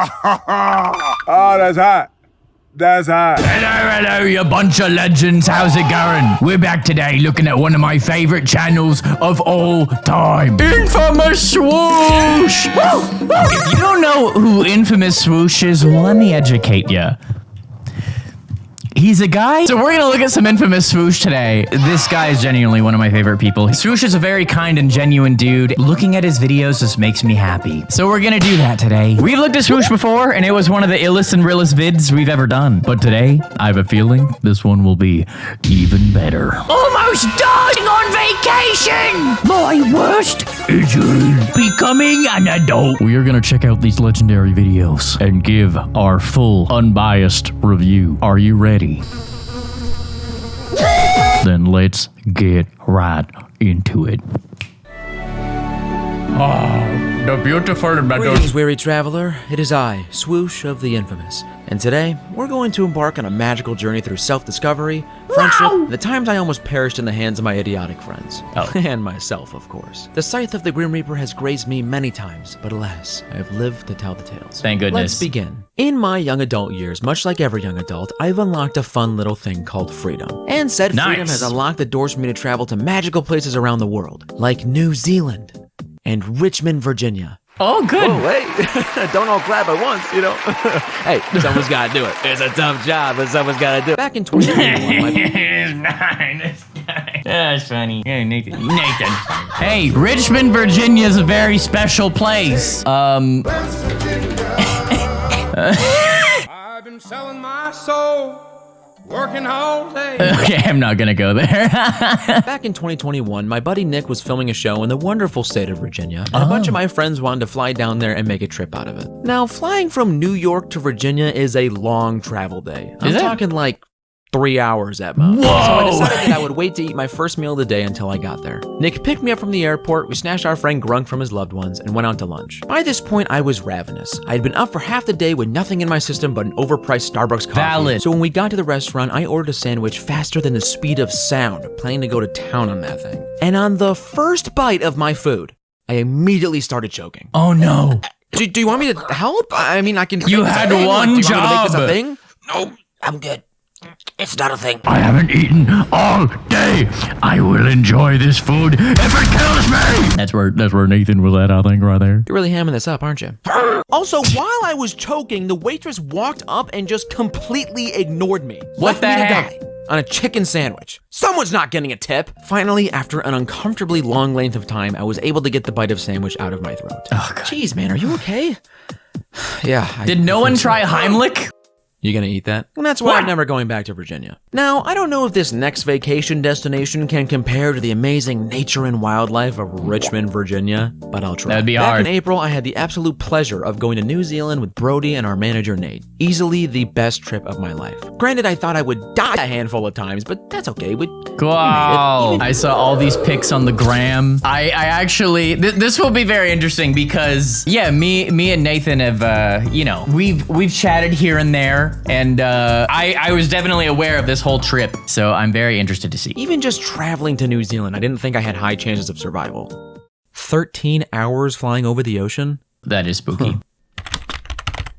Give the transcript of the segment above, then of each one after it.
Oh, that's hot. That's hot. Hello, you bunch of legends. How's it going? We're back today looking at one of my favorite channels of all time. Infamous Swoosh! If you don't know who Infamous Swoosh is, well, let me educate you. He's a guy. So we're gonna look at some Infamous Swoosh today. This guy is genuinely one of my favorite people. Swoosh is a very kind and genuine dude. Looking at his videos just makes me happy. So we're gonna do that today. We've looked at Swoosh before, and it was one of the illest and realest vids we've ever done. But today, I have a feeling this one will be even better. Almost dying on vacation! My worst is becoming an adult. We are gonna check out these legendary videos and give our full, unbiased review. Are you ready? Then let's get right into it. Oh, the beautiful meadows. Greetings, weary traveler. It is I, Swoosh of the Infamous. And today, we're going to embark on a magical journey through self-discovery, friendship, and the times I almost perished in the hands of my idiotic friends. Oh. And myself, of course. The scythe of the Grim Reaper has grazed me many times, but alas, I have lived to tell the tales. Thank goodness. Let's begin. In my young adult years, much like every young adult, I've unlocked a fun little thing called freedom. And said freedom has unlocked the doors for me to travel to magical places around the world, like New Zealand and Richmond, Virginia. Oh, good. Oh, hey, don't all clap at once, you know? Hey, someone's got to do it. It's a tough job, but someone's got to do it. Back in 2021, That's funny. Yeah, Nathan. Hey, Richmond, Virginia is a very special place. I've been selling my soul. Working all day. Okay, I'm not gonna go there. Back in 2021, my buddy Nick was filming a show in the wonderful state of Virginia, and a bunch of my friends wanted to fly down there and make a trip out of it. Now, flying from New York to Virginia is a long travel day. I'm talking like 3 hours at most. Whoa. So I decided that I would wait to eat my first meal of the day until I got there. Nick picked me up from the airport, we snatched our friend Grunk from his loved ones, and went out to lunch. By this point, I was ravenous. I had been up for half the day with nothing in my system but an overpriced Starbucks coffee. Valid. So when we got to the restaurant, I ordered a sandwich faster than the speed of sound, planning to go to town on that thing. And on the first bite of my food, I immediately started choking. Oh no. Do you want me to help? I mean, I can. You had one job. Do you want me to make this a thing? No, I'm good. It's not a thing. I haven't eaten all day. I will enjoy this food if it kills me. That's where Nathan was at, I think, right there. You're really hamming this up, aren't you? Also, while I was choking, the waitress walked up and just completely ignored me. What the heck? To die on a chicken sandwich. Someone's not getting a tip. Finally, after an uncomfortably long length of time, I was able to get the bite of sandwich out of my throat. Oh, God. Jeez, man, are you okay? Yeah. Did no one try Heimlich? You gonna eat that? And that's why I'm never going back to Virginia. Now, I don't know if this next vacation destination can compare to the amazing nature and wildlife of Richmond, Virginia, but I'll try. That'd be Back hard. in April, I had the absolute pleasure of going to New Zealand with Brody and our manager, Nate. Easily the best trip of my life. Granted, I thought I would die a handful of times, but that's okay. Wow. I saw all these pics on the gram. I actually, this will be very interesting because, yeah, me and Nathan have, we've chatted here and there. And I was definitely aware of this whole trip, so I'm very interested to see. Even just traveling to New Zealand, I didn't think I had high chances of survival. 13 hours flying over the ocean? That is spooky.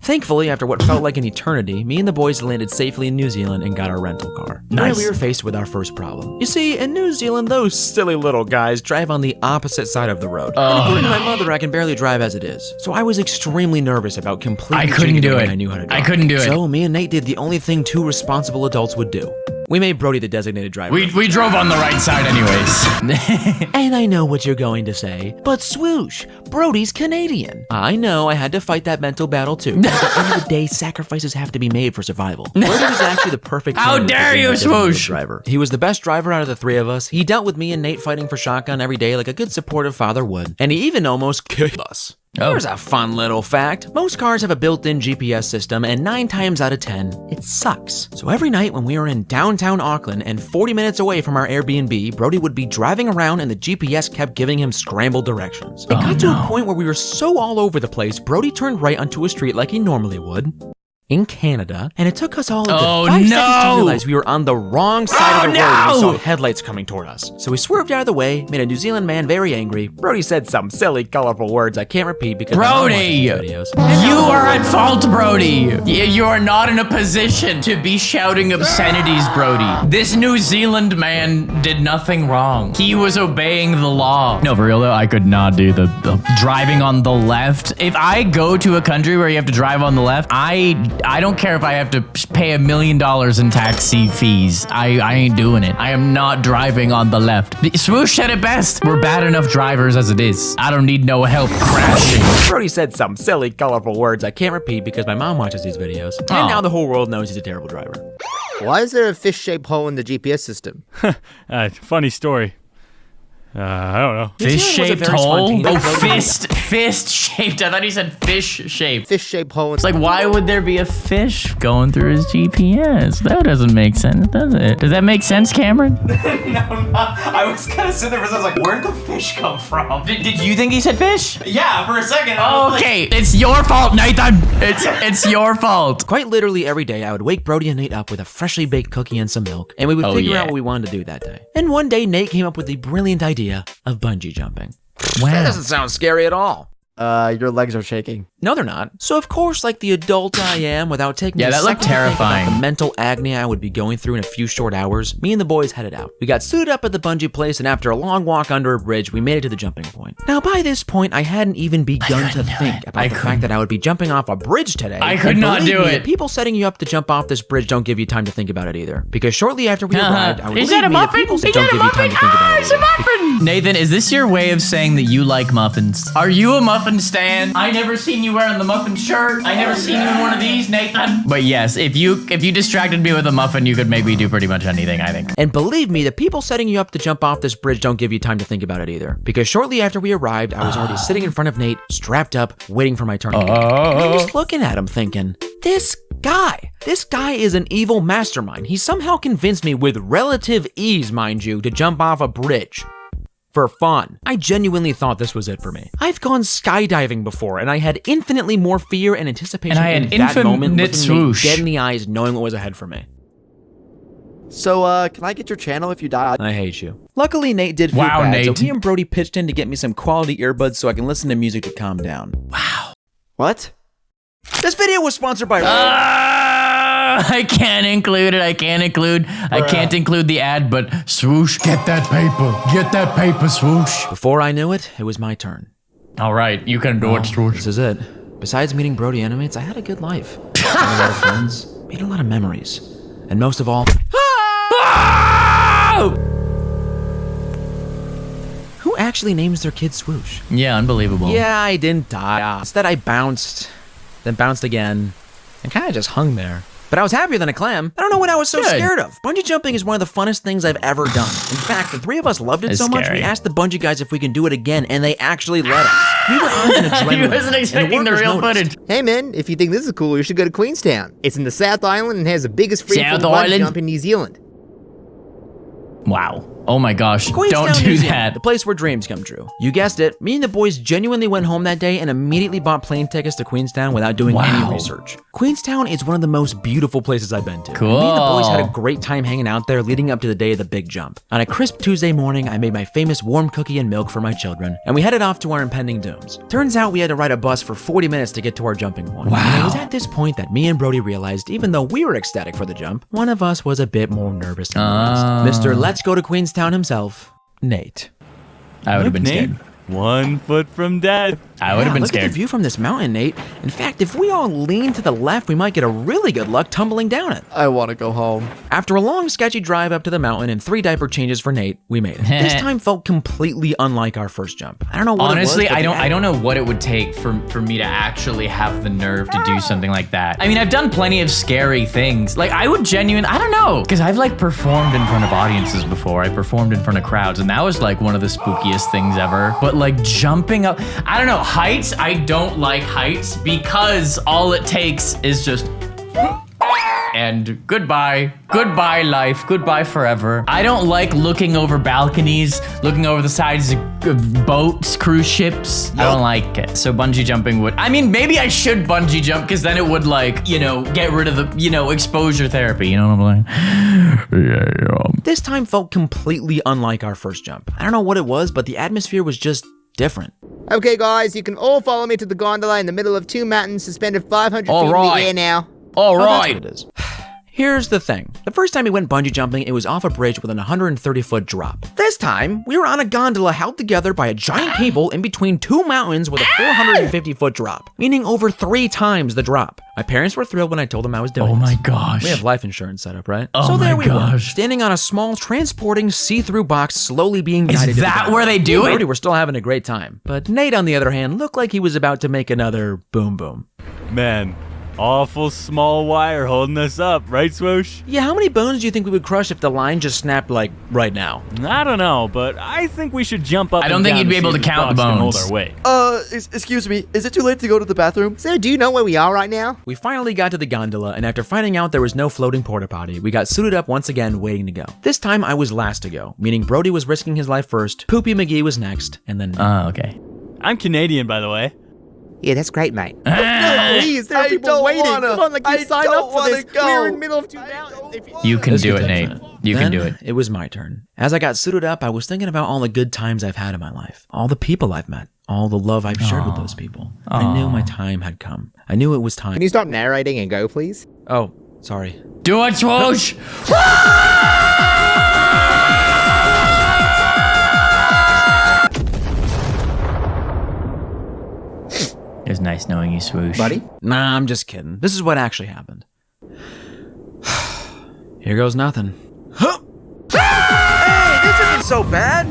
Thankfully, after what felt like an eternity, me and the boys landed safely in New Zealand and got our rental car. Nice. There we were faced with our first problem. You see, in New Zealand, those silly little guys drive on the opposite side of the road. And according to my mother, I can barely drive as it is. So I was extremely nervous about completely changing the way I knew how to drive. I couldn't do it. So me and Nate did the only thing two responsible adults would do. We made Brody the designated driver. We drove on the right side anyways. And I know what you're going to say, but Swoosh, Brody's Canadian. I know, I had to fight that mental battle too. At the end of the day, sacrifices have to be made for survival. Brody was actually the perfect How dare you, Swoosh! Driver. He was the best driver out of the three of us. He dealt with me and Nate fighting for shotgun every day like a good supportive father would. And he even almost killed us. Oh. Here's a fun little fact. Most cars have a built-in GPS system, and 9 times out of 10, it sucks. So every night when we were in downtown Auckland and 40 minutes away from our Airbnb, Brody would be driving around and the GPS kept giving him scrambled directions. It got to a point where we were so all over the place, Brody turned right onto a street like he normally would. in Canada, and it took us all of Oh, 5 seconds to no! realize we were on the wrong side of the road when we no! saw headlights coming toward us. So we swerved out of the way, made a New Zealand man very angry. Brody said some silly, colorful words I can't repeat because my mom watches Brody, these videos. you are at fault, Brody. You are not in a position to be shouting obscenities, Brody. This New Zealand man did nothing wrong. He was obeying the law. No, for real though, I could not do the driving on the left. If I go to a country where you have to drive on the left, I don't care if I have to pay $1 million in taxi fees. I ain't doing it. I am not driving on the left. Swoosh said it best. We're bad enough drivers as it is. I don't need no help crashing. Brody said some silly, colorful words I can't repeat because my mom watches these videos. Oh. And now the whole world knows he's a terrible driver. Why is there a fish-shaped hole in the GPS system? Funny story. I don't know. Fish-shaped very hole? spontaneous. Oh, fist-shaped. I thought he said fish-shaped. Fish-shaped hole in... It's like, why would there be a fish going through his GPS? That doesn't make sense, does it? Does that make sense, Cameron? I was kind of sitting there for a second, like, where'd the fish come from? Did you think he said fish? Yeah, for a second. I was like, Okay, it's your fault, Nathan. It's your fault. Quite literally every day, I would wake Brody and Nate up with a freshly baked cookie and some milk, and we would figure yeah. out what we wanted to do that day. And one day, Nate came up with the brilliant idea of bungee jumping. Wow. That doesn't sound scary at all. Your legs are shaking. No, they're not. So of course, like the adult I am, without taking Yeah, a that looked second to think about terrifying. the mental agony I would be going through in a few short hours, me and the boys headed out. We got suited up at the bungee place, and after a long walk under a bridge, we made it to the jumping point. Now, by this point, I hadn't even begun to think about the fact that I would be jumping off a bridge today. I could And not believe do me, it. the people setting you up to jump off this bridge don't give you time to think about it either. Because shortly after we arrived, I would Is believe that a me, the muffin? people Is don't that give a you time muffin? to think about it It's a either. muffin. Nathan, is this your way of saying that you like muffins? Are you a muffin stan? I never seen you wearing the muffin shirt. I never seen you in one of these, Nathan. But yes, if you distracted me with a muffin, you could make me do pretty much anything, I think. And believe me, the people setting you up to jump off this bridge don't give you time to think about it either. Because shortly after we arrived, I was already sitting in front of Nate, strapped up, waiting for my turn. And I was looking at him thinking, this guy is an evil mastermind. He somehow convinced me with relative ease, mind you, to jump off a bridge. For fun. I genuinely thought this was it for me. I've gone skydiving before, and I had infinitely more fear and anticipation And I had in that moment, looking infinite Nate swoosh. dead in the eyes, knowing what was ahead for me. So, can I get your channel if you die? I hate you. Luckily, Nate did feel Wow, bad, Nate. so he and Brody pitched in to get me some quality earbuds so I can listen to music to calm down. What? This video was sponsored by... I can't include it. I can't include the ad, but Swoosh, get that paper, Swoosh. Before I knew it, it was my turn. All right, you can do it, Swoosh. This is it. Besides meeting BrodyAnimates, I had a good life. Made a lot of friends, made a lot of memories, and most of all... Who actually names their kid Swoosh? Yeah, unbelievable. Yeah, I didn't die. Instead, I bounced, then bounced again, and kind of just hung there. But I was happier than a clam. I don't know what I was so Good. scared of. Bungee jumping is one of the funnest things I've ever done. In fact, the three of us loved it It's so much, scary. we asked the bungee guys if we can do it again, and they actually let us. We were on an adrenaline. He wasn't expecting the workers real noticed. footage. Hey man, if you think this is cool, you should go to Queenstown. It's in the South Island and has the biggest free South bungee Island? jump in New Zealand. Wow. Oh my gosh. Queenstown, Don't New do Zealand, that. the place where dreams come true. You guessed it. Me and the boys genuinely went home that day and immediately bought plane tickets to Queenstown without doing any Wow. research. Queenstown is one of the most beautiful places I've been to. Cool. Me and the boys had a great time hanging out there leading up to the day of the big jump. On a crisp Tuesday morning, I made my famous warm cookie and milk for my children, and we headed off to our impending dooms. Turns out we had to ride a bus for 40 minutes to get to our jumping point. Wow. And it was at this point that me and Brody realized, even though we were ecstatic for the jump, one of us was a bit more nervous than the rest. Mr. Let's Go to Queenstown himself, Nate. I would have been Nate, scared. 1 foot from death. I would have been Look at scared. the view from this mountain, Nate. In fact, if we all lean to the left, we might get a really good luck tumbling down it. I want to go home. After a long, sketchy drive up to the mountain and 3 diaper changes for Nate, we made it. This time felt completely unlike our first jump. I don't know what Honestly, it was, but I don't know what it would take for me to actually have the nerve to do something like that. I mean, I've done plenty of scary things. Like, I don't know, because I've like performed in front of audiences before. I performed in front of crowds, and that was like one of the spookiest things ever. But like jumping up, I don't know, heights, I don't like heights because all it takes is just and goodbye. Goodbye, life. Goodbye forever. I don't like looking over balconies, looking over the sides of boats, cruise ships. I don't like it. So bungee jumping would, I mean, maybe I should bungee jump because then it would like, you know, get rid of the, you know, exposure therapy. You know what I'm saying? Yeah. This time felt completely unlike our first jump. I don't know what it was, but the atmosphere was just different. Okay, guys, you can all follow me to the gondola in the middle of two mountains suspended 500 feet in the air now. All Oh, that's right. what it is. Here's the thing. The first time we went bungee jumping, it was off a bridge with an 130-foot drop. This time, we were on a gondola held together by a giant cable in between two mountains with a 450-foot drop, meaning over 3 times the drop. My parents were thrilled when I told them I was doing Oh my this. gosh. We have life insurance set up, right? Oh so there my we were, gosh. standing on a small transporting see-through box slowly being guided. Is to the that gondola. where they Me do and it? Brody were still having a great time. But Nate, on the other hand, looked like he was about to make another boom boom. Man, awful small wire holding us up, right, Swoosh? Yeah, how many bones do you think we would crush if the line just snapped, like, right now? I don't know, but I think we should jump up. I don't and think down you'd be see able if to this count the box can hold bones. our weight. Excuse me, is it too late to go to the bathroom? So, do you know where we are right now? We finally got to the gondola, and after finding out there was no floating porta potty, we got suited up once again, waiting to go. This time I was last to go, meaning Brody was risking his life first, Poopy McGee was next, and then me. Oh, okay. I'm Canadian, by the way. Yeah, that's great, mate. Ah, Please, there are I people don't waiting. wanna. Come on, like, I you signed don't up for wanna this. go. We're in the middle of two mountains. You can This do could it, take a Nate. minute. You can Then do it. It was my turn. As I got suited up, I was thinking about all the good times I've had in my life, all the people I've met, all the love I've shared with those people. I knew my time had come. I knew it was time. Can you stop narrating and go, please? Oh, sorry. Do it, Swoosh! It was nice knowing you, Swoosh. Buddy? Nah, I'm just kidding. This is what actually happened. Here goes nothing. Hey, this isn't so bad.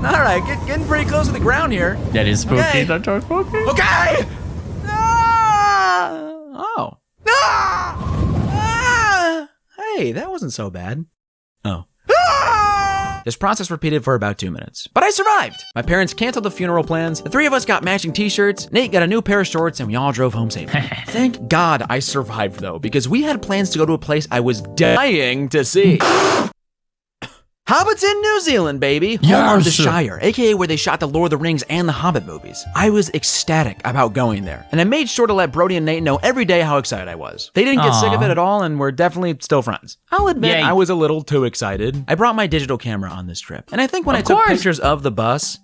All right, getting pretty close to the ground here. That is spooky. Okay. That's so spooky. Okay. Oh. Hey, that wasn't so bad. Oh. This process repeated for about 2 minutes. But I survived! My parents canceled the funeral plans, the 3 of us got matching t-shirts, Nate got a new pair of shorts, and we all drove home safely. Thank God I survived though, because we had plans to go to a place I was dying to see. Hobbits in New Zealand, baby. Home of the Yes. Shire, aka where they shot the Lord of the Rings and the Hobbit movies. I was ecstatic about going there, and I made sure to let Brody and Nate know every day how excited I was. They didn't get sick of it at all, and we're definitely still friends. I'll admit Yay. I was a little too excited. I brought my digital camera on this trip, and I think when I took pictures of the bus,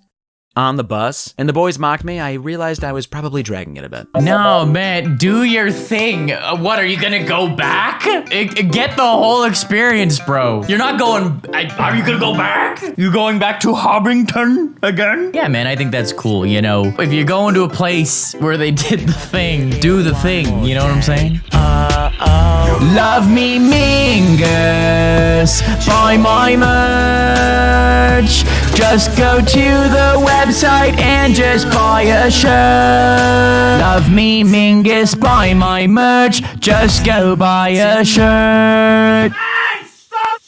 on the bus, and the boys mocked me, I realized I was probably dragging it a bit. No, man, do your thing. What, are you gonna go back? Get the whole experience, bro. You're not going, are you gonna go back? You going back to Hobbiton again? Yeah, man, I think that's cool, you know. If you're going to a place where they did the thing, do the thing, you know what I'm saying? Love me Mingus, buy my merch. Just go to the website and just buy a shirt. Love me Mingus, buy my merch. Just go buy a shirt.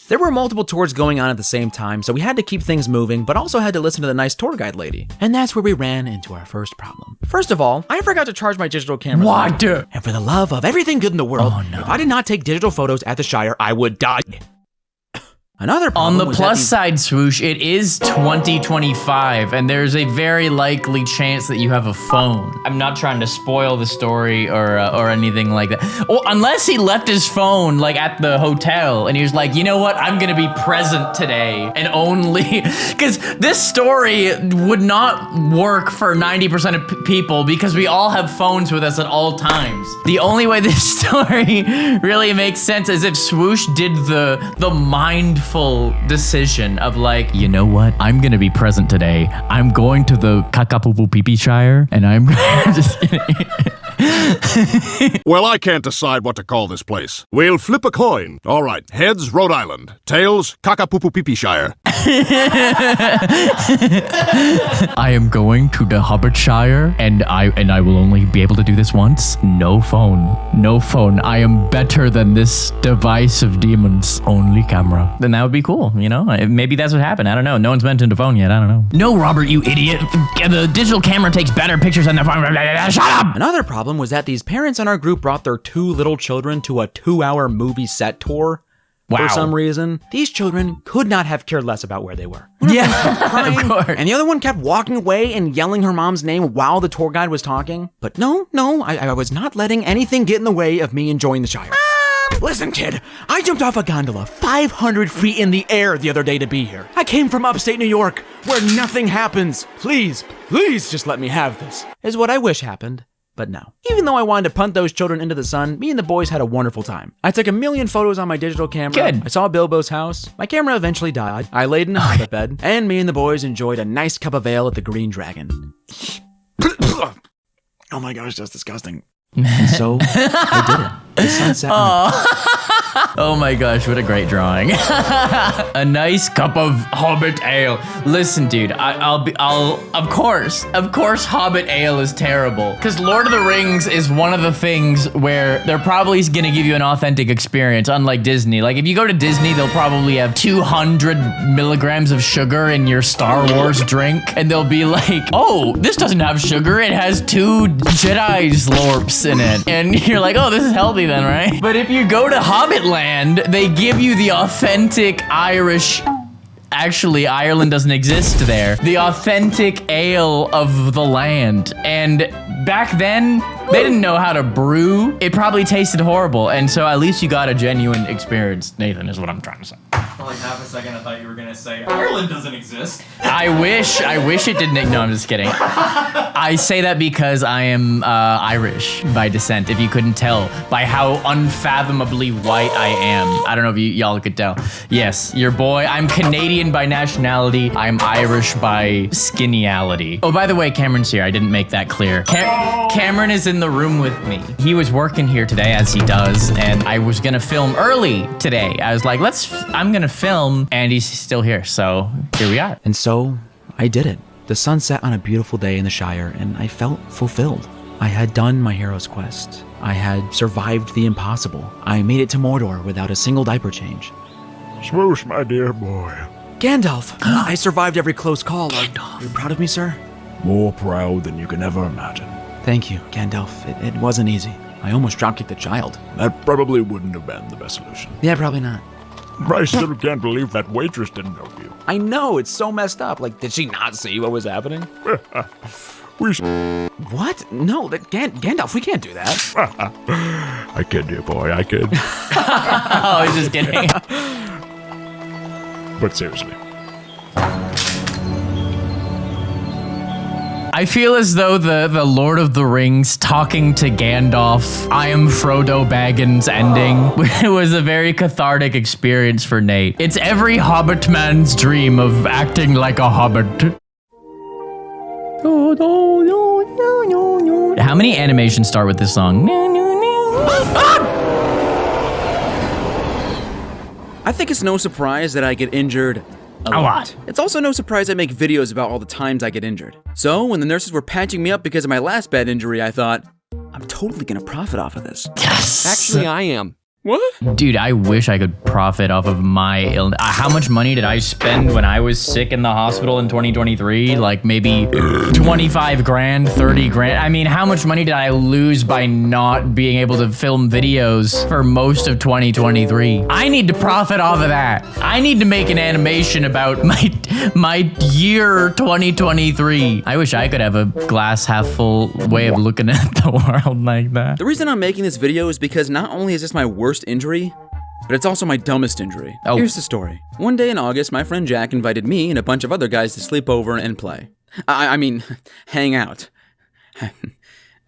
There were multiple tours going on at the same time, so we had to keep things moving, but also had to listen to the nice tour guide lady. And that's where we ran into our first problem. First of all, I forgot to charge my digital camera. What? And for the love of everything good in the world, if I did not take digital photos at the Shire, I would die. Another problem On the was plus that side, Swoosh, it is 2025, and there's a very likely chance that you have a phone. I'm not trying to spoil the story or anything like that. Well, unless he left his phone like at the hotel, and he was like, you know what, I'm gonna be present today, and only because this story would not work for 90% of people because we all have phones with us at all times. The only way this story really makes sense is if Swoosh did the mindful decision of like, you know what? I'm gonna be present today. I'm going to the Kakapupu Pipi Shire, and I'm just kidding. Well, I can't decide what to call this place. We'll flip a coin. All right, heads, Rhode Island. Tails, Kakapupu Pipi Shire. I am going to the Shire, and I will only be able to do this once. No phone. No phone. I am better than this device of demons. Only camera. Then that would be cool, you know? Maybe that's what happened. I don't know. No one's mentioned a phone yet. I don't know. No, Robert, you idiot. The digital camera takes better pictures than the phone. Shut up! Another problem was that these parents in our group brought their 2 little children to a 2-hour movie set tour. Wow. For some reason, these children could not have cared less about where they were. Yeah, of course. And the other one kept walking away and yelling her mom's name while the tour guide was talking. But no, I was not letting anything get in the way of me enjoying the Shire. Listen, kid, I jumped off a gondola 500 feet in the air the other day to be here. I came from upstate New York, where nothing happens. Please just let me have this, is what I wish happened. But no. Even though I wanted to punt those children into the sun, me and the boys had a wonderful time. I took 1 million photos on my digital camera. Good. I saw Bilbo's house. My camera eventually died. I laid in a hobbit bed, and me and the boys enjoyed a nice cup of ale at the Green Dragon. Oh my gosh, that's disgusting. And so, I did it. The sunset. Oh my gosh, what a great drawing. A nice cup of Hobbit ale. Listen, dude, of course, Hobbit ale is terrible. Because Lord of the Rings is one of the things where they're probably gonna give you an authentic experience, unlike Disney. Like, if you go to Disney, they'll probably have 200 milligrams of sugar in your Star Wars drink, and they'll be like, oh, this doesn't have sugar, it has 2 Jedi slorps in it. And you're like, oh, this is healthy then, right? But if you go to Hobbit Land, they give you the authentic Irish. Actually, Ireland doesn't exist there. The authentic ale of the land. And back then, they didn't know how to brew. It probably tasted horrible. And so at least you got a genuine experience, Nathan, is what I'm trying to say. For like half a second, I thought you were gonna say Ireland doesn't exist. I wish it didn't. No, I'm just kidding. I say that because I am Irish by descent, if you couldn't tell by how unfathomably white I am. I don't know if y'all could tell. Yes, your boy. I'm Canadian by nationality. I'm Irish by skinnyality. Oh, by the way, Cameron's here. I didn't make that clear. Cameron is in the room with me. He was working here today, as he does, and I was gonna film early today. I was like, I'm gonna film, and he's still here, so here we are. And so, I did it. The sun set on a beautiful day in the Shire, and I felt fulfilled. I had done my hero's quest. I had survived the impossible. I made it to Mordor without a single diaper change. Swoosh, my dear boy. Gandalf, I survived every close call. Are you proud of me, sir? More proud than you can ever imagine. Thank you, Gandalf. It wasn't easy. I almost dropkicked a child. That probably wouldn't have been the best solution. Yeah, probably not. I still can't believe that waitress didn't help you. I know, it's so messed up. Like, did she not see what was happening? What? No, Gandalf, we can't do that. I kid, dear boy, I kid. Oh, he's just kidding. But seriously. I feel as though the Lord of the Rings talking to Gandalf, I am Frodo Baggins ending was a very cathartic experience for Nate. It's every Hobbit man's dream of acting like a hobbit. How many animations start with this song? I think it's no surprise that I get injured a lot. It's also no surprise I make videos about all the times I get injured. So when the nurses were patching me up because of my last bad injury, I thought, I'm totally gonna profit off of this. Yes! Actually, I am. What? Dude, I wish I could profit off of my illness. How much money did I spend when I was sick in the hospital in 2023? Like maybe 25 grand, 30 grand. I mean, how much money did I lose by not being able to film videos for most of 2023? I need to profit off of that. I need to make an animation about my year 2023. I wish I could have a glass half full way of looking at the world like that. The reason I'm making this video is because not only is this my worst injury, but it's also my dumbest injury. Oh. Here's the story. One day in August, my friend Jack invited me and a bunch of other guys to sleep over and play. I mean, hang out.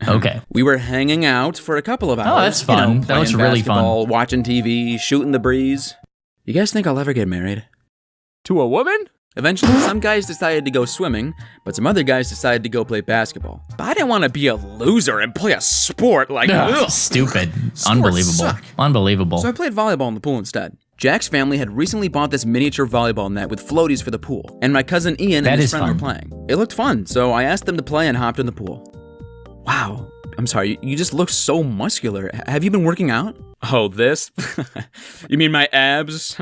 Okay. We were hanging out for a couple of hours. Oh, that's fun. You know, That looks playing really fun. basketball, watching TV, shooting the breeze. You guys think I'll ever get married? To a woman? Eventually, some guys decided to go swimming, but some other guys decided to go play basketball. But I didn't want to be a loser and play a sport like Ugh, stupid. Sports Unbelievable. suck. Unbelievable. So I played volleyball in the pool instead. Jack's family had recently bought this miniature volleyball net with floaties for the pool, and my cousin Ian and his friend were playing. It looked fun, so I asked them to play and hopped in the pool. Wow, I'm sorry, you just look so muscular. Have you been working out? Oh, this? You mean my abs?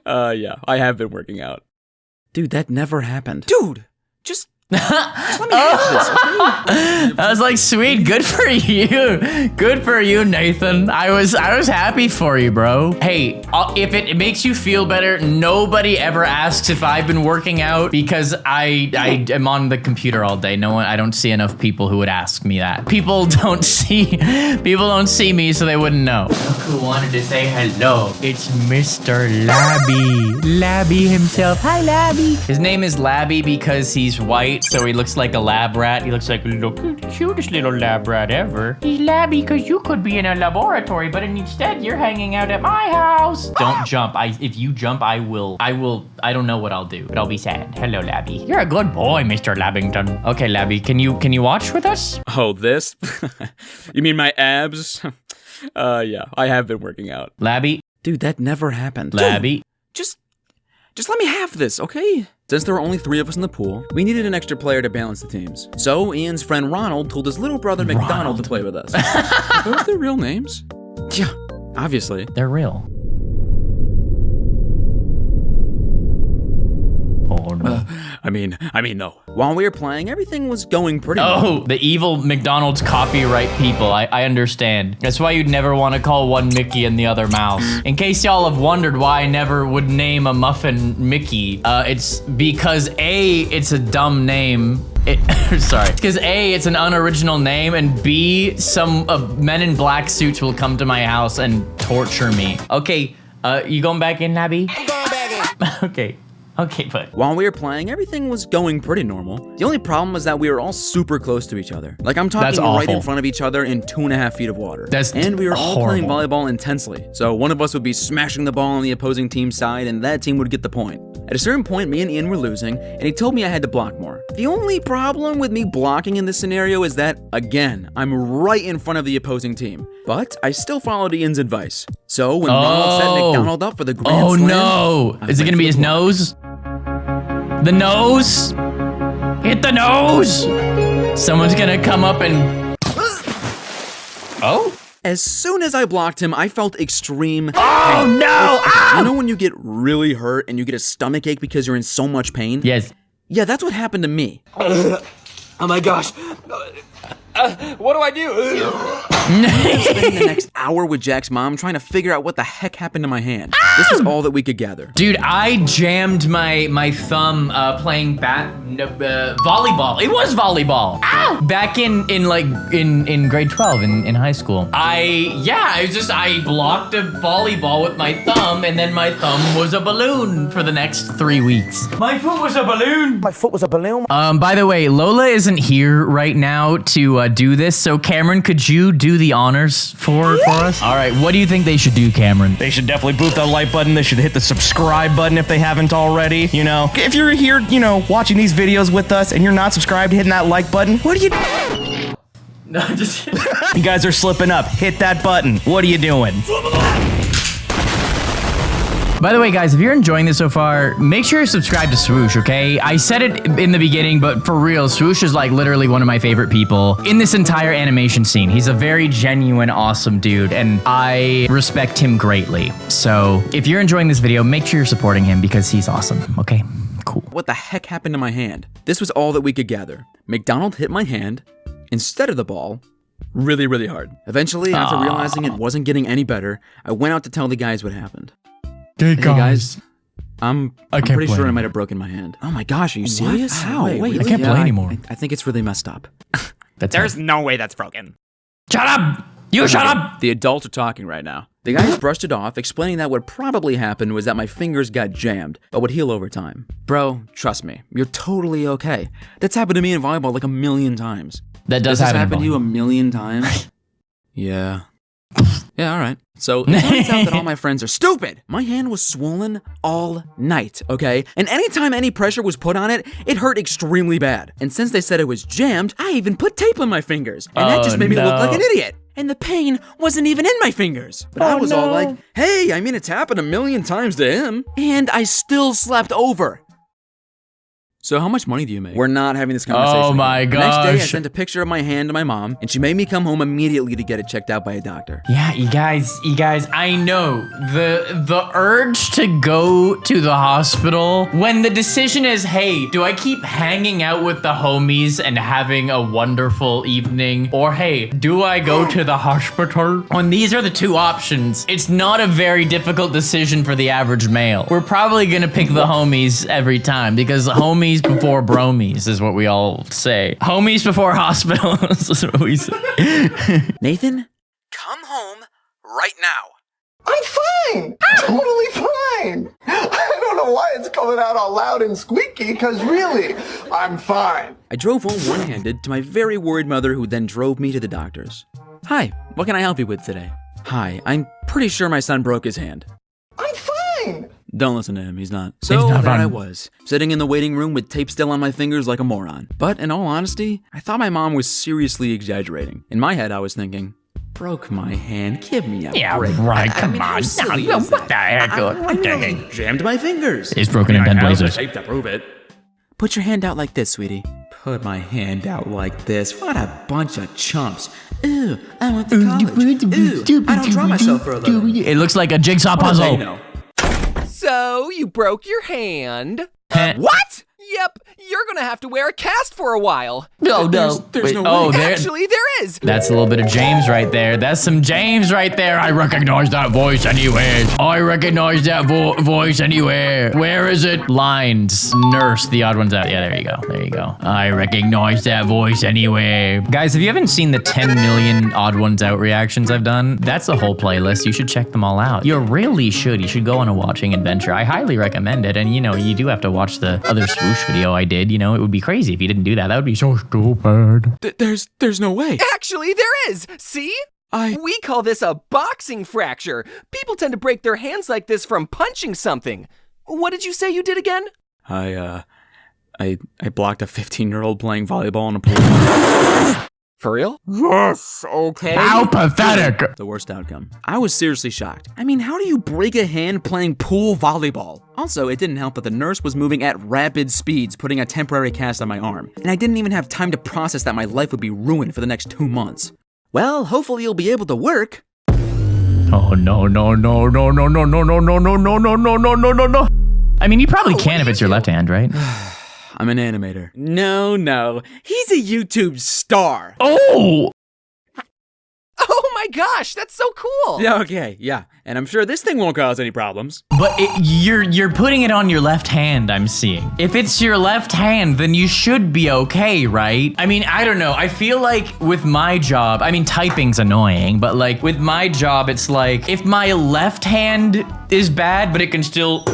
Yeah, I have been working out. Dude, that never happened. Dude, just let me have this, okay? I was like, sweet, good for you. Good for you, Nathan. I was happy for you, bro. Hey, if it makes you feel better, nobody ever asks if I've been working out because I am on the computer all day. I don't see enough people who would ask me that. People don't see me, so they wouldn't know. Look who wanted to say hello. It's Mr. Labby. Labby himself. Hi, Labby. His name is Labby because he's white. So he looks like a lab rat. He looks like the cutest little lab rat ever. He's labby because you could be in a laboratory, but instead you're hanging out at my house. Don't jump. If you jump, I don't know what I'll do, but I'll be sad. Hello, Labby. You're a good boy, Mr. Labbington. Okay, Labby, can you watch with us? Oh, this? You mean my abs? Yeah, I have been working out. Labby? Dude, that never happened. Labby? Just let me have this, okay? Since there were only 3 of us in the pool, we needed an extra player to balance the teams. So Ian's friend Ronald told his little brother McDonald to play with us. Are those their real names? Yeah, obviously. They're real. Oh, no. I mean, no. While we were playing, everything was going pretty well. Oh, the evil McDonald's copyright people. I understand. That's why you'd never want to call one Mickey and the other Mouse. In case y'all have wondered why I never would name a muffin Mickey, it's because A, it's a dumb name. Sorry. Because A, it's an unoriginal name, and B, some men in black suits will come to my house and torture me. Okay, you going back in, Labby? I'm going back in. Okay. Okay, but while we were playing, everything was going pretty normal. The only problem was that we were all super close to each other. Like, I'm talking right in front of each other in 2.5 feet of water. And we were all playing volleyball intensely. So one of us would be smashing the ball on the opposing team's side, and that team would get the point. At a certain point, me and Ian were losing, and he told me I had to block more. The only problem with me blocking in this scenario is that, again, I'm right in front of the opposing team. But I still followed Ian's advice. So when Ronald set McDonald up for the grand slam, no! Is it gonna be his nose? The nose? Hit the nose! Someone's gonna come up and... Oh? As soon as I blocked him, I felt extreme pain. Oh no! Ow! You know when you get really hurt and you get a stomach ache because you're in so much pain? Yes. Yeah, that's what happened to me. Oh my gosh. What do I do? I'm spending the next hour with Jack's mom trying to figure out what the heck happened to my hand. This was all that we could gather. Dude, I jammed my thumb playing volleyball. It was volleyball. Ow! Back in grade 12 in high school. I blocked a volleyball with my thumb, and then my thumb was a balloon for the next 3 weeks. My foot was a balloon. My foot was a balloon. By the way, Lola isn't here right now to do this, so Cameron, could you do the honors for us? All right, what do you think they should do, Cameron? They should definitely boot that like button. They should hit the subscribe button if they haven't already, you know. If you're here, you know, watching these videos with us and you're not subscribed, hitting that like button, what are you... No, just... You guys are slipping up. Hit that button. What are you doing? By the way, guys, if you're enjoying this so far, make sure you subscribe to Swoosh, okay? I said it in the beginning, but for real, Swoosh is like literally one of my favorite people in this entire animation scene. He's a very genuine, awesome dude, and I respect him greatly. So if you're enjoying this video, make sure you're supporting him because he's awesome, okay? Cool. What the heck happened to my hand? This was all that we could gather. McDonald hit my hand instead of the ball really, really hard. Eventually, after realizing it wasn't getting any better, I went out to tell the guys what happened. Hey guys, I'm pretty sure I might have broken my hand. Oh my gosh, are you serious? How? Wait, I can't play anymore. I think it's really messed up. There's no way that's broken. Shut up! You shut up! The adults are talking right now. The guys brushed it off, explaining that what probably happened was that my fingers got jammed, but would heal over time. Bro, trust me, you're totally okay. That's happened to me in volleyball like 1,000,000 times. That does happen to you 1,000,000 times? Yeah. Yeah, all right. So it turns out that all my friends are stupid. My hand was swollen all night, okay? And anytime any pressure was put on it, it hurt extremely bad. And since they said it was jammed, I even put tape on my fingers. And that just made me look like an idiot. and the pain wasn't even in my fingers. But I was all like, hey, I mean, it's happened a million times to him. And I still slept over. So how much money do you make? We're not having this conversation. Oh my gosh. The next day, I sent a picture of my hand to my mom, and she made me come home immediately to get it checked out by a doctor. Yeah, you guys, I know the urge to go to the hospital when the decision is, hey, do I keep hanging out with the homies and having a wonderful evening? Or hey, do I go to the hospital? When these are the two options, it's not a very difficult decision for the average male. We're probably gonna pick the homies every time because the homies before bromies is what we all say. Homies before hospitals is what we say. Nathan, come home right now. I'm fine. Totally fine. I don't know why it's coming out all loud and squeaky, because really, I'm fine. I drove home one-handed to my very worried mother, who then drove me to the doctor's. Hi, what can I help you with today? Hi, I'm pretty sure my son broke his hand. I'm fine. Don't listen to him, he's not. So there I was, sitting in the waiting room with tape still on my fingers like a moron. But in all honesty, I thought my mom was seriously exaggerating. In my head, I was thinking, broke my hand, give me a break. Right, come on. What the heck? I jammed my fingers. It's broken in 10 places. Tape to prove it. Put your hand out like this, sweetie. Put my hand out like this. What a bunch of chumps. Ooh, I went to college. Ooh, I don't draw myself for a living. It looks like a jigsaw puzzle. So, you broke your hand. What? Yep, you're gonna have to wear a cast for a while. No, there's no way. Actually, there is. That's a little bit of James right there. That's some James right there. I recognize that voice anywhere. I recognize that voice anywhere. Where is it? Lines. Nurse. The odd one's out. Yeah, there you go. There you go. I recognize that voice anywhere. Guys, if you haven't seen the 10 million odd ones out reactions I've done, that's a whole playlist. You should check them all out. You really should. You should go on a watching adventure. I highly recommend it. And you know, you do have to watch the other Swoosh video I did. You know, it would be crazy if you didn't do that. That would be so stupid. There's no way. Actually, there is. See? We call this a boxing fracture. People tend to break their hands like this from punching something. What did you say you did again? I blocked a 15-year-old playing volleyball in a pool. For real? Yes, okay. How pathetic. The worst outcome. I was seriously shocked. I mean, how do you break a hand playing pool volleyball? Also, it didn't help that the nurse was moving at rapid speeds, putting a temporary cast on my arm. And I didn't even have time to process that my life would be ruined for the next 2 months. Well, hopefully you'll be able to work. Oh, no. I mean, you probably can if it's your left hand, right? I'm an animator. No. He's a YouTube star. Oh! Oh my gosh, that's so cool. Yeah, okay, yeah. And I'm sure this thing won't cause any problems. But you're putting it on your left hand, I'm seeing. If it's your left hand, then you should be okay, right? I mean, I don't know. I feel like with my job, I mean, typing's annoying, but like with my job, it's like if my left hand is bad, but it can still...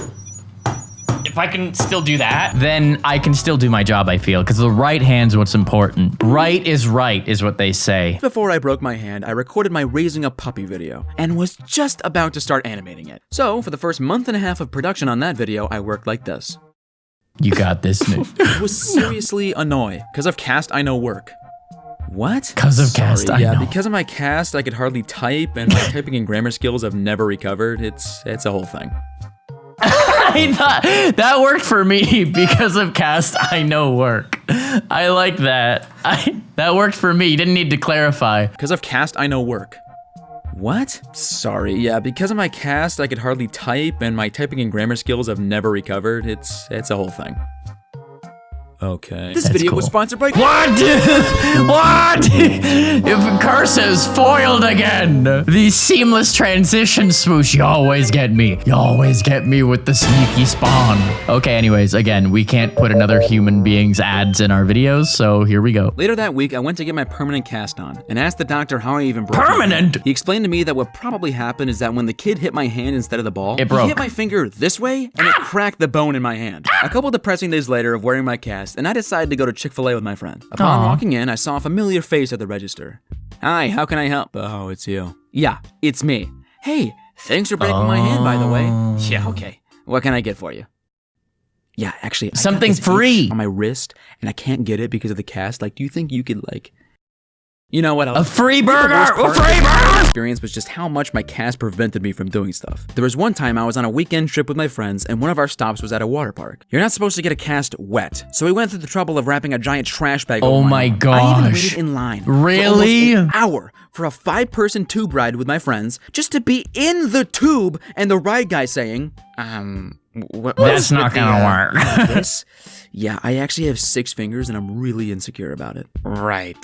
If I can still do that, then I can still do my job, I feel, because the right hand's what's important. Right is what they say. Before I broke my hand, I recorded my raising a puppy video and was just about to start animating it. So for the first month and a half of production on that video, I worked like this. You got this, Nick. I was seriously annoyed. Because of cast, I know work. What? Because of cast, I know. Yeah, because of my cast, I could hardly type, and my typing and grammar skills have never recovered. It's a whole thing. I thought that worked for me because of cast I know work. I like that. That worked for me. You didn't need to clarify. Because of cast I know work. What? Sorry, yeah, because of my cast I could hardly type, and my typing and grammar skills have never recovered. It's a whole thing. Okay. This video was sponsored by... What? What? If curse is foiled again. The seamless transition Swoosh, you always get me. You always get me with the sneaky spawn. Okay, anyways, again, we can't put another human being's ads in our videos, so here we go. Later that week, I went to get my permanent cast on and asked the doctor how I even broke Permanent? He explained to me that what probably happened is that when the kid hit my hand instead of the ball, it broke. He hit my finger this way and it cracked the bone in my hand. A couple depressing days later of wearing my cast, and I decided to go to Chick-fil-A with my friend. Upon walking in, I saw a familiar face at the register. Hi, how can I help? Oh, it's you. Yeah, it's me. Hey, thanks for breaking my hand, by the way. Yeah, okay. What can I get for you? Yeah, actually, I something got this free on my wrist, and I can't get it because of the cast. Like, do you think you could, like, You know what else? A free burger! A free burger! Experience was just how much my cast prevented me from doing stuff. There was one time I was on a weekend trip with my friends, and one of our stops was at a water park. You're not supposed to get a cast wet, so we went through the trouble of wrapping a giant trash bag over my arm. gosh. I even waited in line Really? for almost an hour for a 5-person tube ride with my friends, just to be in the tube, and the ride guy saying, That's not gonna work. This? Yeah, I actually have 6 fingers and I'm really insecure about it. Right.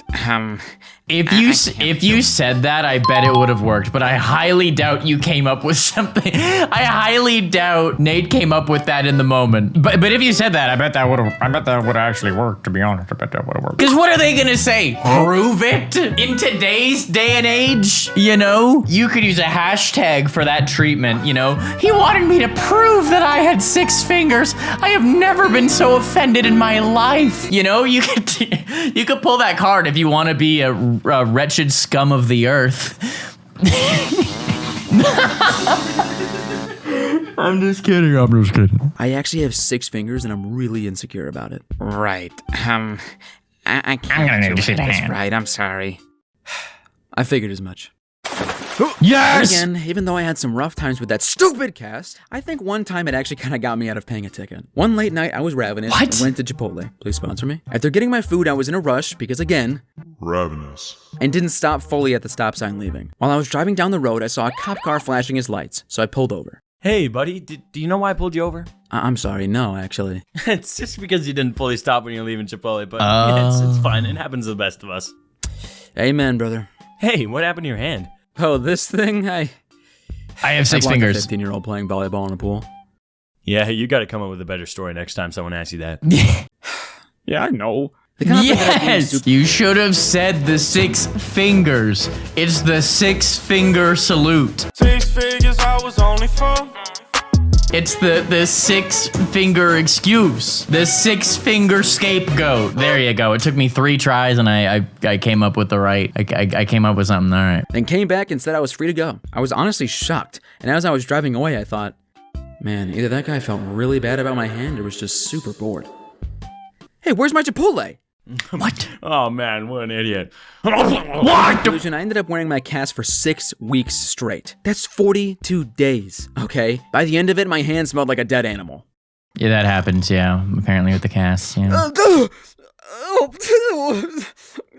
If you said that, I bet it would have worked, but I highly doubt you came up with something. I highly doubt Nate came up with that in the moment. But if you said that, I bet that would have actually worked, to be honest. I bet that would have worked. Because what are they gonna say? Prove it? In today's day and age, you know? You could use a hashtag for that treatment, you know? He wanted me to prove that I had 6 fingers. I have never been so offended in my life. You know, you could pull that card if you want to be a wretched scum of the earth. I'm just kidding. I actually have 6 fingers and I'm really insecure about it. Right. I can't. I'm gonna need to see the hand. Right, I'm sorry. I figured as much. Yes! And again, even though I had some rough times with that stupid cast, I think one time it actually kind of got me out of paying a ticket. One late night, I was ravenous and went to Chipotle. Please sponsor me. After getting my food, I was in a rush because, again, ravenous, and didn't stop fully at the stop sign leaving. While I was driving down the road, I saw a cop car flashing his lights, so I pulled over. Hey, buddy, do you know why I pulled you over? I'm sorry, no, actually. It's just because you didn't fully stop when you were leaving Chipotle, but yeah, it's fine. It happens to the best of us. Amen, brother. Hey, what happened to your hand? Oh, this thing? I have 6 fingers. A 15-year-old playing volleyball in a pool. Yeah, you got to come up with a better story next time someone asks you that. Yeah, I know. Yes! You should have said the 6 fingers. It's the 6-finger salute. 6 figures I was only from. It's the 6-finger excuse. The 6-finger scapegoat. There you go. It took me 3 tries and I came up with the right. I came up with something. All right. Then came back and said I was free to go. I was honestly shocked. And as I was driving away, I thought, man, either that guy felt really bad about my hand or was just super bored. Hey, where's my Chipotle? What? Oh man, what an idiot. What? Conclusion, I ended up wearing my cast for 6 weeks straight. That's 42 days, okay? By the end of it, my hand smelled like a dead animal. Yeah, that happens, yeah. Apparently with the cast, yeah.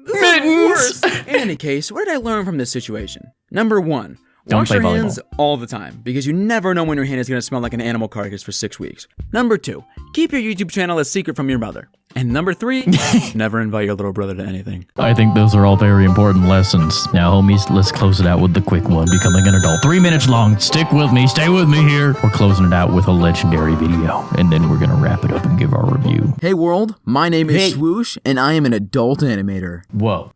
Mittens! In any case, what did I learn from this situation? Number 1. Wash your hands all the time, because you never know when your hand is going to smell like an animal carcass for 6 weeks. Number 2, keep your YouTube channel a secret from your mother. And number 3, never invite your little brother to anything. I think those are all very important lessons. Now, homies, let's close it out with the quick one, becoming an adult. 3 minutes long. Stick with me. Stay with me here. We're closing it out with a legendary video, and then we're going to wrap it up and give our review. Hey, world. My name is Swoosh, and I am an adult animator. Whoa.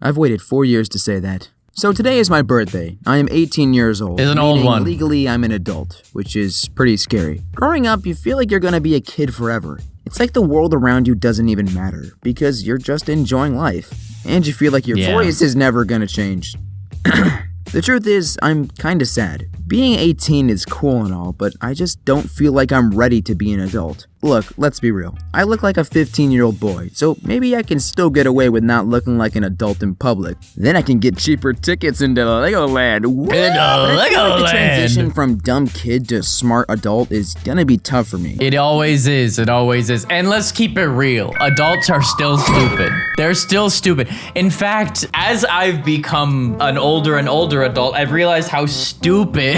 I've waited 4 years to say that. So today is my birthday. I am 18 years old. It's an old one. Legally, I'm an adult, which is pretty scary. Growing up, you feel like you're gonna be a kid forever. It's like the world around you doesn't even matter, because you're just enjoying life. And you feel like your voice is never gonna change. The truth is, I'm kinda sad. Being 18 is cool and all, but I just don't feel like I'm ready to be an adult. Look, let's be real. I look like a 15-year-old boy, so maybe I can still get away with not looking like an adult in public. Then I can get cheaper tickets into Legoland. The transition from dumb kid to smart adult is gonna be tough for me. It always is. It always is. And let's keep it real. Adults are still stupid. They're still stupid. In fact, as I've become an older and older adult, I've realized how stupid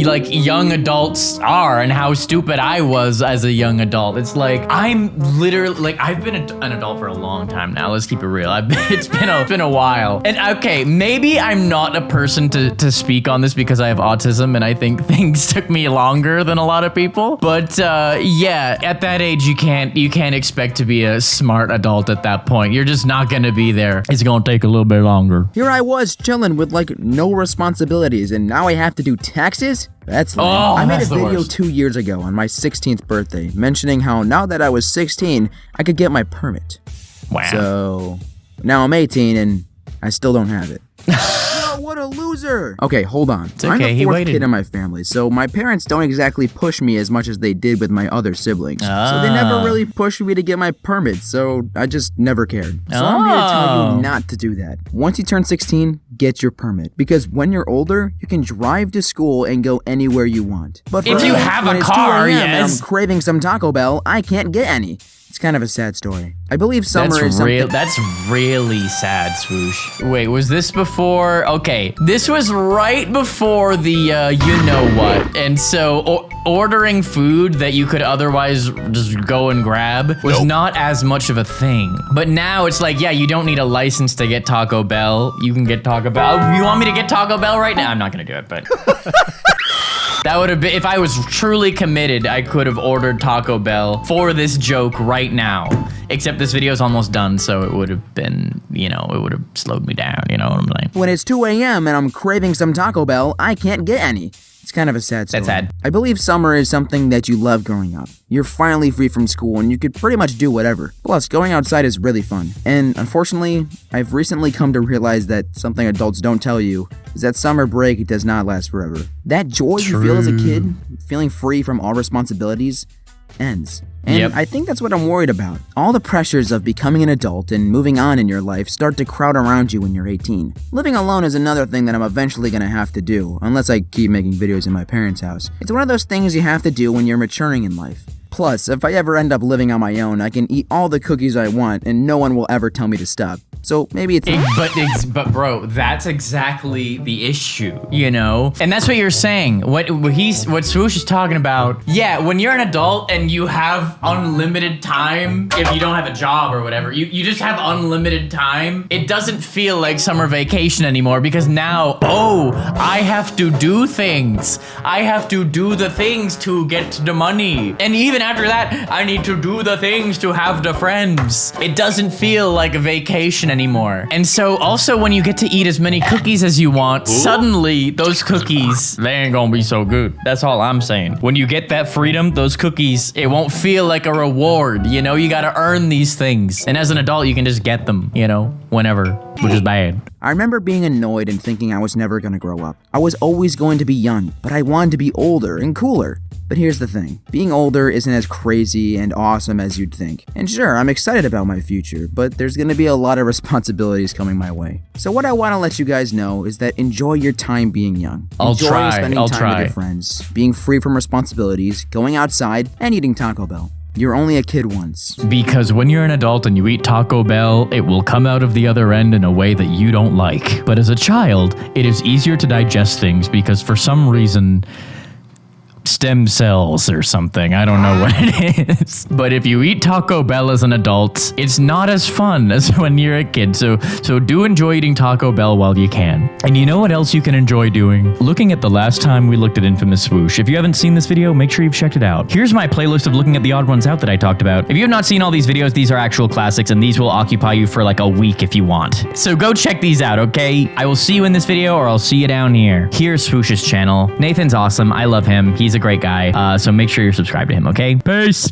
like young adults are and how stupid I was as a young adult. It's like I'm literally like I've been an adult for a long time now. Let's keep it real. It's been a while. And okay, maybe I'm not a person to speak on this because I have autism and I think things took me longer than a lot of people. But yeah, at that age you can't expect to be a smart adult at that point. You're just not gonna be there. It's gonna take a little bit longer. Here I was chilling with like no responsibilities, and now I have to do taxes? That's lame. I made a video 2 years ago on my 16th birthday mentioning how now that I was 16, I could get my permit. Wow. So now I'm 18 and I still don't have it. what a loser. Okay, hold on. It's okay, I'm the fourth kid in my family, so my parents don't exactly push me as much as they did with my other siblings. So they never really pushed me to get my permit, so I just never cared. So I'm here to tell you not to do that. Once you turn 16, get your permit. Because when you're older, you can drive to school and go anywhere you want. But if you have a car, and I'm craving some Taco Bell, I can't get any. It's kind of a sad story. I believe summer is something— That's really sad, Swoosh. Wait, was this before? Okay, this was right before the you-know-what. And so ordering food that you could otherwise just go and grab was not as much of a thing. But now it's like, yeah, you don't need a license to get Taco Bell. You can get Taco Bell. You want me to get Taco Bell right now? I'm not gonna do it, but... That would have been, if I was truly committed, I could have ordered Taco Bell for this joke right now. Except this video is almost done, so it would have been, you know, it would have slowed me down, you know what I'm saying? When it's 2 a.m. and I'm craving some Taco Bell, I can't get any. It's kind of a sad story. That's sad. I believe summer is something that you love growing up. You're finally free from school and you could pretty much do whatever. Plus, going outside is really fun. And unfortunately, I've recently come to realize that something adults don't tell you is that summer break does not last forever. That joy you feel as a kid, feeling free from all responsibilities, ends. And I think that's what I'm worried about. All the pressures of becoming an adult and moving on in your life start to crowd around you when you're 18. Living alone is another thing that I'm eventually gonna have to do, unless I keep making videos in my parents' house. It's one of those things you have to do when you're maturing in life. Plus, if I ever end up living on my own, I can eat all the cookies I want and no one will ever tell me to stop. So maybe it's— But bro, that's exactly the issue, you know? And that's what you're saying. What Swoosh is talking about. Yeah, when you're an adult and you have unlimited time, if you don't have a job or whatever, you just have unlimited time, it doesn't feel like summer vacation anymore because now, I have to do things. I have to do the things to get the money. And even after that, I need to do the things to have the friends. It doesn't feel like a vacation anymore. And so also when you get to eat as many cookies as you want, suddenly those cookies, they ain't gonna be so good. That's all I'm saying. When you get that freedom, those cookies, it won't feel like a reward, you know? You gotta earn these things. And as an adult, you can just get them, you know, whenever, which is bad. I remember being annoyed and thinking I was never gonna grow up. I was always going to be young, but I wanted to be older and cooler. But here's the thing, being older isn't as crazy and awesome as you'd think. And sure, I'm excited about my future, but there's gonna be a lot of responsibilities coming my way. So what I wanna let you guys know is that enjoy your time being young. Enjoy spending time with your friends, being free from responsibilities, going outside, and eating Taco Bell. You're only a kid once. Because when you're an adult and you eat Taco Bell, it will come out of the other end in a way that you don't like. But as a child, it is easier to digest things because for some reason, stem cells or something. I don't know what it is. But if you eat Taco Bell as an adult, it's not as fun as when you're a kid. So do enjoy eating Taco Bell while you can. And you know what else you can enjoy doing? Looking at the last time we looked at Infamous Swoosh. If you haven't seen this video, make sure you've checked it out. Here's my playlist of looking at the odd ones out that I talked about. If you have not seen all these videos, these are actual classics and these will occupy you for like a week if you want. So go check these out, okay? I will see you in this video or I'll see you down here. Here's Swoosh's channel. Nathan's awesome. I love him. He's a great guy. So make sure you're subscribed to him, okay? Peace.